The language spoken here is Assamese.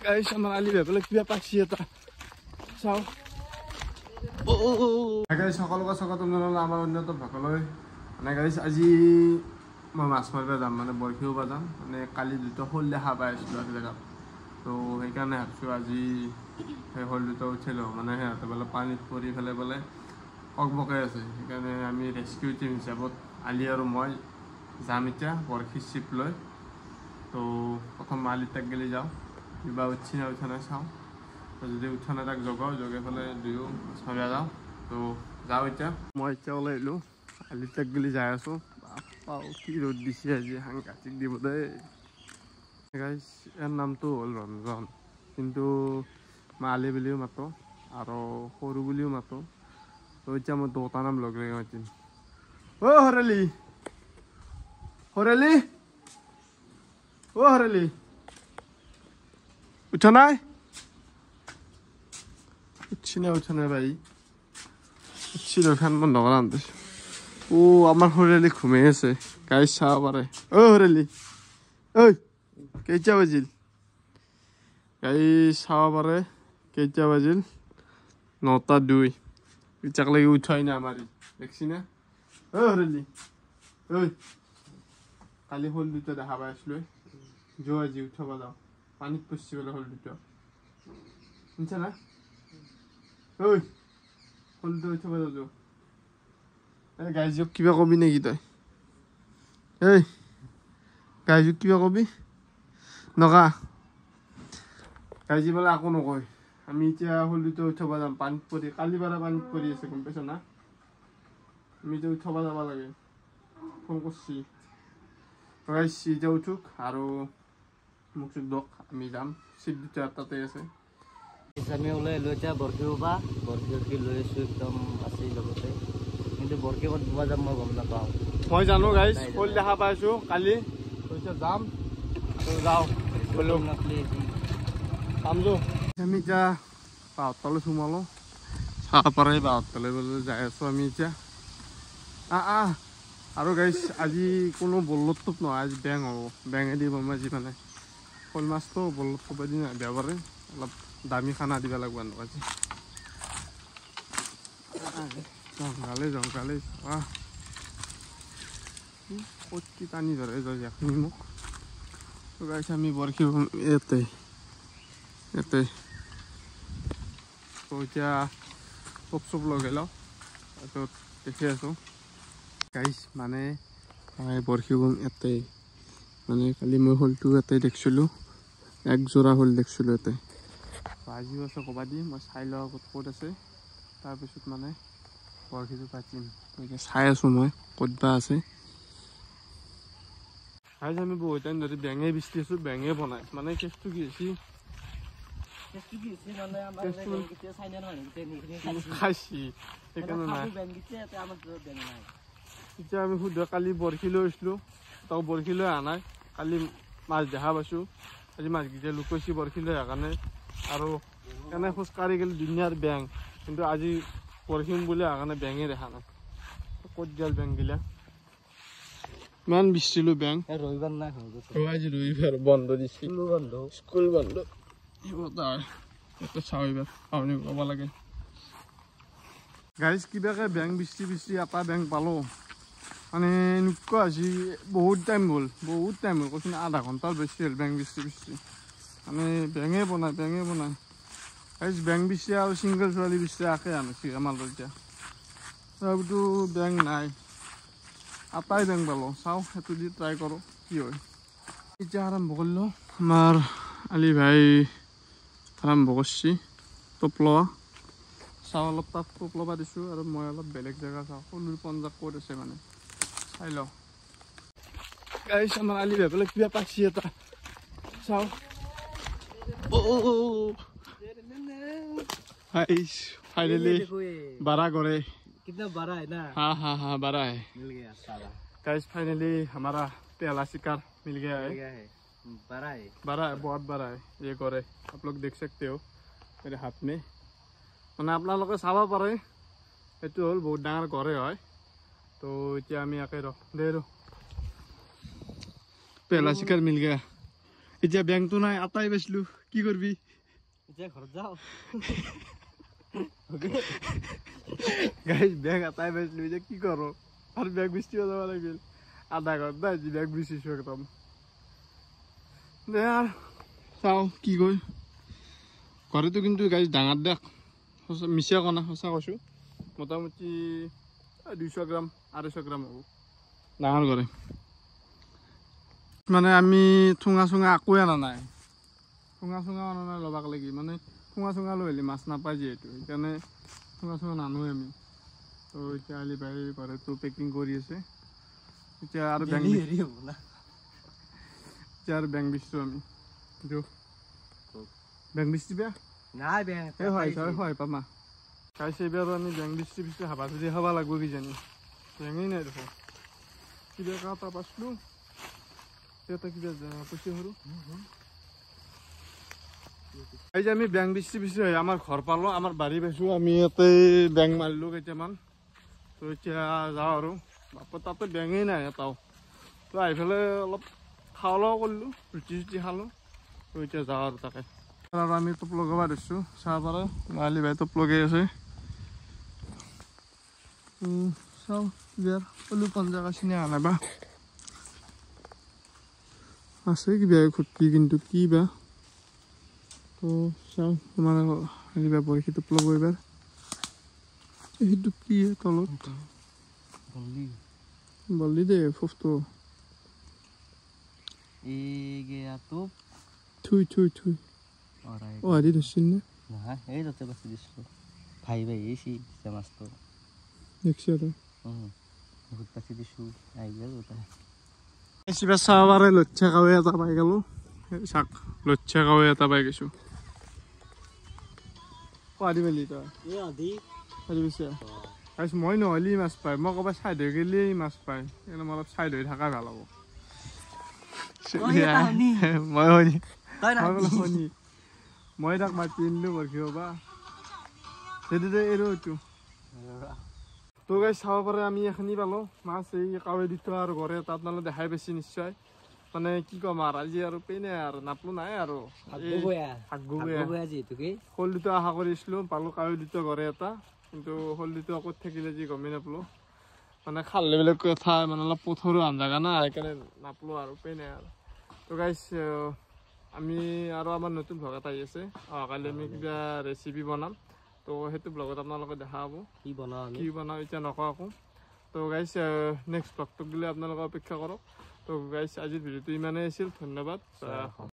গাইছ আমাৰ আলি ভাবিলে কিবা পাইছি এটা চাও গাইছ সকলোকে স্বাগতম জনালো আমাৰ উন্নত ভাগলৈ মানে গাইছ আজি মই মাছ মাৰিব যাম মানে বৰশী বাব যাম মানে কালি দুটা শোল দেখা পাই আছিলোঁ আৰু জেগাত তো সেইকাৰণে ভাবিছোঁ আজি সেই শোল দুটা উঠিলোঁ মানে সিহঁতে বোলে পানীত পৰি পেলাই বোলে বকবকাই আছে সেইকাৰণে আমি ৰেস্কিউ টিম হিচাপত আলি আৰু মই যাম এতিয়া বৰশী চিপ লৈ তো প্ৰথম আলিত তাক গেলি যাওঁ কিবা উঠি না উঠা নাই চাওঁ যদি উঠা নাই তাক জগাওঁ জগাই পেলাই দুয়ো মাছ মাৰিব যাওঁ তো যাওঁ এতিয়া মই এতিয়া ওলাই আহিলোঁ আলিত তাক গেলি যাই আছোঁ বাপ্পাও কি ৰ'দ দিছে আজি সাংঘাতিক দিব দেই গাইছ ইয়াৰ নামটো হ'ল ৰঞ্জন কিন্তু মই আলি বুলিও মাতোঁ আৰু সৰু বুলিও মাতোঁ তো এতিয়া মই দুটা নাম লগ লাগি মাতিম অ' হৰেলি হৰেলি অ' হৰেলি উঠা নাই উঠছি না ভাই উঠছিল ফেন বন্ধ কৰা আনতে ও আমাৰ হৰেলি ঘুমাই আছে গাইছ চাব পাৰে অ' হৰেলি ঐ কেইটা বাজিল গাইছ চাব পাৰে কেইটা বাজিল 9:02 ইটাক লাগি উঠাই না আমাৰ দেখছি না অ' হৰেলি ঐ কালি শোল দুটা দেখা পাই আছিলোঁ যোৱা আজি উঠাব যাওঁ পানীত পৰছি বোলে শোল দুটা শুনছা না ঐ শোল দুটা উঠাব যাওঁ এই গাইজক কিবা কবি নেকি তই এই গাইজক কিবা কবি নকা গাইজি বোলে একো নকয় আমি এতিয়া শোল দুটা উঠাব যাম পানীত পৰি কালি বাৰা পানীত পৰি আছে গম পাইছ না আমি এতিয়া উঠাব যাব লাগে ফোন কৰছি গাইজ এতিয়া উঠুক আৰু মোক চুক দক আমি যাম চিট দুটা তাতে আছে আমি ওলাই লৈ এতিয়া বৰশী বাবা বৰশী লৈ আছোঁ একদম আছেই লগতে কিন্তু বৰশী ক'ত বাবা যাম মই গম নাপাওঁ মই জানো গাইজ শোল দেখা পাইছোঁ কালি এতিয়া যাম যাওঁ বোলো আমি এতিয়া বাহঁতলৈ সোমালোঁ চাহ পাৰে বাহঁতলৈ বোলে যাই আছোঁ আমি এতিয়া আৰু গাইজ আজি কোনো বল্লত টোপ নহয় আজি বেং হ'ব বেঙেদি বম আজি মানে শোল মাছটো বল্লত টোপ দি নাহিব পাৰে অলপ দামী খানা দিব লাগিব এনেকুৱা আজি জংঘালে ক'ত কি টানি ধৰে যাখিনি মোক গাইছে আমি বৰশী ইয়াতে তো এতিয়া চব লগাই লওঁ তাৰপিছত দেখি আছোঁ গাইছ মানে বৰশী বম ইয়াতে মানে কালি মই শোলটো ইয়াতে দেখিছিলোঁ এক যোৰা শোল দেখিছিলোঁ ইয়াতে আজিও আছে ক'বাত দি মই চাই লওঁ ক'ত আছে তাৰপিছত মানে বৰশীটো পাতিম এতিয়া চাই আছোঁ মই ক'ত বা আছে আজি আমি বহুত টাইম ধৰি বেঙে বিচি আছোঁ বেঙে বনাই মানে কেছটো কি হৈছে খাইছি সেইকাৰণে নাই এতিয়া আমি শুদ্ধ কালি বৰশী লৈ আহিছিলোঁ তাক বৰশী লৈ অহা নাই কালি মাছ দেখা পাইছোঁ আজি মাছকেইটা লুকাইছি বৰশী লৈ অহা কাৰণে আৰু এনে খোজকাঢ়ি গ'লে দুনিয়াৰ বেং কিন্তু আজি বৰশীম বুলি অহা কাৰণে বেঙে দেখা নাই ক'ত গ'ল বেংগিলা ইমান বিচিলোঁ বেং ৰবিবাৰ নাই আজি ৰবিবাৰ বন্ধ দিছে স্কুল বন্ধ চাওঁ এইবাৰ পাওনি ক'ব লাগে গাইজ কিবাকে বেং বিচি এটা বেং পালোঁ মানে এনেকুৱা হৈছে বহুত টাইম হ'ল কৈছোঁ আধা ঘণ্টাৰ বেছি হ'ল বেং বিচি মানে বেঙে বনাই গাইজ বেং বিচি আৰু চিংগল ছোৱালী বিচি একে আনিছে আমাৰ এতিয়া তথাপিতো বেং নাই আটাই বেং পালোঁ চাওঁ সেইটো দি ট্ৰাই কৰোঁ কি হয় এতিয়া আৰম্ভ কৰিলোঁ আমাৰ আলি ভাই আৰম্ভ কৰিছে টোপ লোৱা চাওঁ অলপ তাত টোপ ল'ব দিছোঁ আৰু মই অলপ বেলেগ জেগা চাওঁ সৰুৰ পঞ্জাৱ ক'ত আছে মানে চাই লওঁ গাইছ আমাৰ আলি ভাবিলে কিবা পাইছি এটা চাওঁ फाइनली बड़ा गोरे कितना बड़ा है ना हाँ बड़ा है मिल गया सारा गाइस फाइनली हमारा पहला शिकार मिल गया है बड़ा है बहुत बड़ा है ये गोरे आप लोग देख सकते हो मेरे हाथ में मैंने अपना लोग चाब पारे ये हल बहुत डाँगर गोरे है तो इतना आके रो पहला शिकार मिल गया এতিয়া বেংকটো নাই আটাই বেচলো কি করবি এতিয়া ঘৰত যাওঁ গাইজ বেগ আটাই বেচলো এতিয়া কি করো আর বেগ বৃষ্টিও যাওয়া লাগিল আধা ঘন্টা আজি বেগ বৃষ্টিছো একদম দে আর চাও কি কই ঘরেতো কিন্তু গাইজ ডাঙর দেখ মিছা কনা সঁচা কৈছো মোটামুটি 200 গ্রাম 250 গ্রাম হব ডাঙর করে মানে আমি ঠুঙা চুঙা আকো আনা নাই ঠুঙা চুঙা আনা নাই লবাক লাগি মানে ঠুঙা চুঙা লৈ আহিলে মাছ নাপায় যিহেতু সেইকাৰণে ঠুঙা চুঙা নানোৱে আমি তো এতিয়া আলি বাৰী ঘৰতো পেকিং কৰি আছে এতিয়া আৰু বেং এতিয়া আৰু বেং বিচছোঁ আমি বেং বিচি বেয়া নাই বেং এই হয় পামা খাইছে এইবাৰ আমি বেং বিচি হাবা যদি খাব লাগিব কিজানি বেঙেই নাই দেখো কিবা এটা পাইছিলোঁ এটা কিবা পইচা সৰু এই যে আমি বেং বিচি হয় আমাৰ ঘৰ পালোঁ আমাৰ বাৰী পাইছোঁ আমি ইয়াতে বেং মাৰিলোঁ কেইটামান তো এতিয়া যাওঁ আৰু বাপৰ তাতে বেঙেই নাই এটাও তো আহি পেলাই অলপ খাওঁ লওঁ কৰিলোঁ ৰুটি চুটি খালোঁ তো এতিয়া যাওঁ আৰু তাকে আৰু আমি টোপ লগাব দিছোঁ চাহ পাৰে লালি ভাই টোপ লগাই আছে চাওঁ বিয়াৰ কলো পঞ্জাকা চিনি আনা বা আছে কিবা খুটকি কিন্তু কি বা তো চাওঁ তোমাৰ হেৰিবা বৰশী টোপ ল'ব এইবাৰ সেইটো কি তলত বলি দে ফুফটো থুই থুই থুই অ হাৰি ধৰছিল নে নহয় এই তাতে বাছি দিছিলোঁ ভাই আহিছি মাছটো দেখছি আৰু বহুত বাছি দিছোঁ আহি গ'ল কিবা চাহ পাৰে লচ্ছা কাৱৈ এটা পাই গ'লোঁ চাক লচ্ছা কাৱৈ এটা পাই গৈছোঁ পাৰি মেলি তই পাৰি পিছে তাৰপিছত মই নহ'লে মাছ পায় মই ক'ৰবাত ছাইড হৈ গ'লে মাছ পায় সেইকাৰণে মই অলপ ছাইড হৈ থকা ভাল হ'ব মই তাক মাতি আনিলোঁ বৰশী হ'বা সেইটো এৰো এইটো তো গাইজ চাব পাৰে আমি এখিনি পালোঁ মাছ এই কাৱৈ দুটা আৰু ঘৰে এটা আপোনালোকে দেখাই পাইছে নিশ্চয় মানে কি ক'ম আৰু আজি আৰু পেনে আৰু নাপলো নাই আৰু শ'ল দুটা আশা কৰিছিলোঁ পালোঁ কাৱৈ দুটা ঘৰে এটা কিন্তু শ'ল দুটা ক'ত থাকিলে যি গমেই নাপালোঁ মানে খালে বেলেগ কথা মানে অলপ পথৰো আন জাগা না সেইকাৰণে নাপালোঁ আৰু পেনে আৰু তো গাইজ আমি আৰু আমাৰ নতুন ভ্লগ এটা আহি আছে অহাকালি আমি কিবা ৰেচিপি বনাম তো সেইটো ব্লগত আপোনালোকে দেখা হ'ব কি বনাওঁ এতিয়া নকওঁ আকৌ তো গাইজ নেক্সট ব্লগটোক দিলে আপোনালোকে অপেক্ষা কৰক তো গাইজ আজিৰ ভিডিঅ'টো ইমানেই আছিল ধন্যবাদ